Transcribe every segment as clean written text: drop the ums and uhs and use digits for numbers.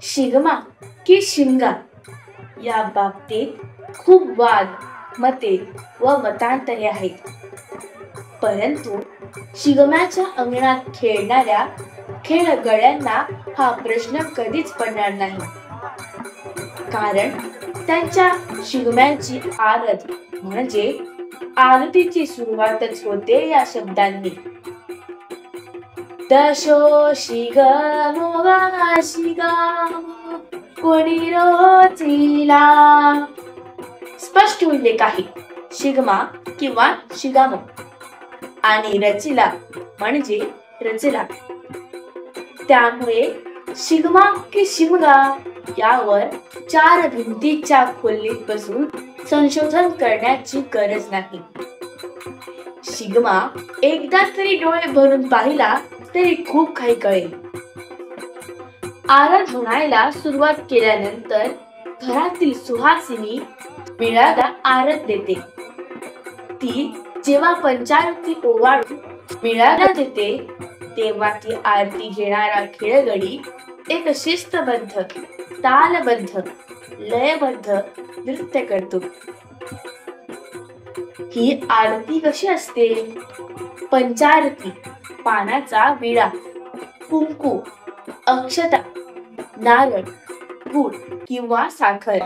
शिगमा की शिमगा या बाबतीत खूप वाद, मते व मतांतरे आहेत. परंतु शिगम्याच्या अंगणात खेळणाऱ्या खेळगड्यांना हा प्रश्न कधीच पडणार नाही. कारण त्यांच्या शिगम्याची आरत म्हणजे आरतीची सुरुवातच होते या शब्दांनी. दशो शिगमो शिगम कोणी रोचिला. स्पष्ट उल्लेख आहे शिगमा किंवा शिगामो आणि रचिला म्हणजे रचला. त्यामुळे शिगमा की शिमगा यावर चार भिंतीच्या खोलीत बसून संशोधन करण्याची गरज नाही. शिगमा एकदा तरी डोळे भरून पाहिला तरी खूप काही कळेल. आरत म्हणायला सुरुवात केल्यानंतर घरातील सुहासिनी वीणाला आरत देते. ती जेव्हा पंचारती ओवाळून वीणाला देते तेव्हा ती आरती घेणारा खेळगडी एक शिस्तबद्ध, तालबद्ध, लयबद्ध नृत्य करतो. ही आरती कशी असते? पंचारती पानाचा विडा, कुंकू, अक्षता, नारळ, गूळ किंवा साखर.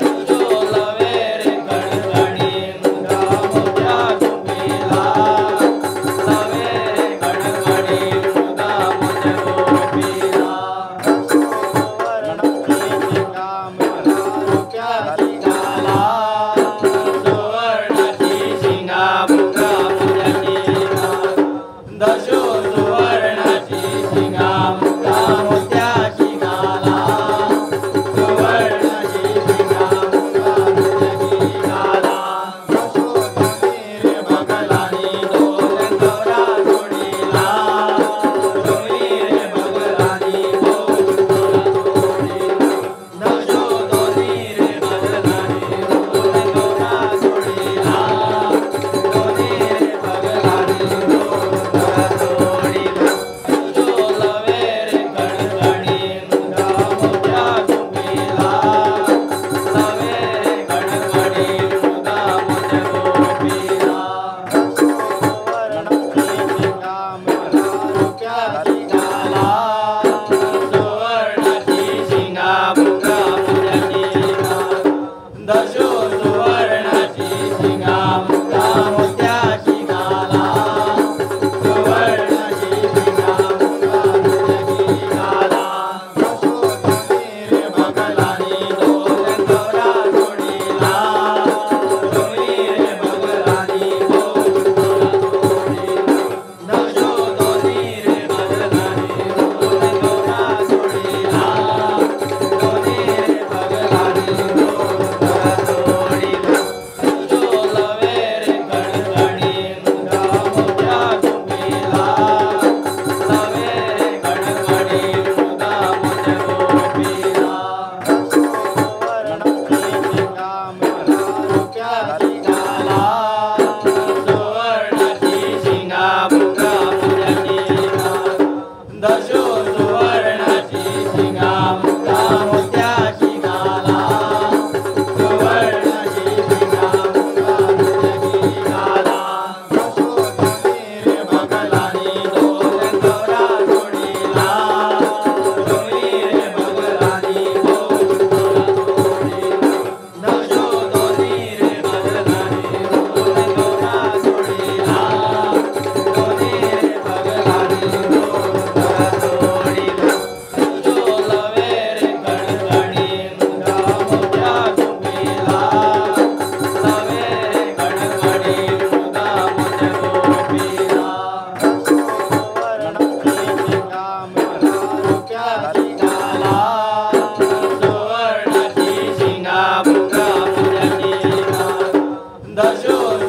The show.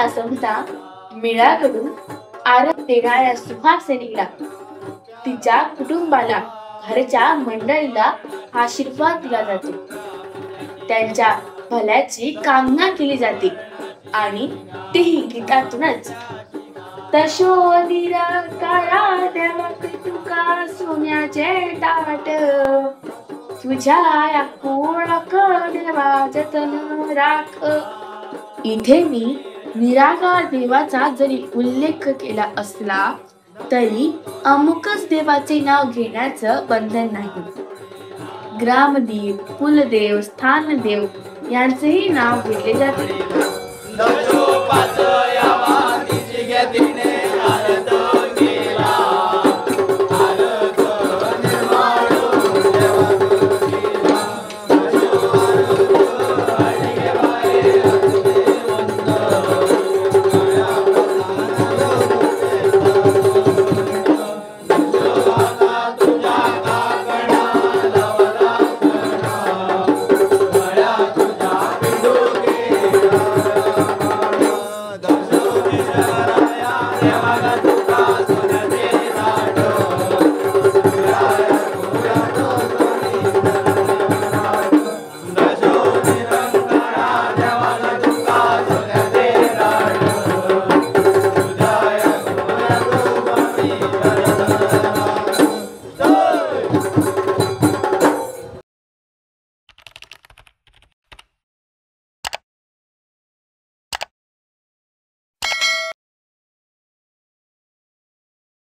संपता मीराकडून आरत देणाऱ्या सुहासिनीला, तिच्या कुटुंबाला, घरच्या मंडळीला आशीर्वाद दिला जातो. त्यांच्या भल्याची कामना केली जाते आणि तेही गीतातूनच. तशोधीरा काळा देवा तुका सोन्याचे ताट, तुझ्या कोळक देवा जतन राख. इथे मी निराकार देवाचा जरी उल्लेख केला असला तरी अमुकच देवाचे नाव घेण्याचं बंधन नाही. ग्रामदेव, कुलदेव, स्थानदेव यांचेही नाव घेतले जाते. देवा तुका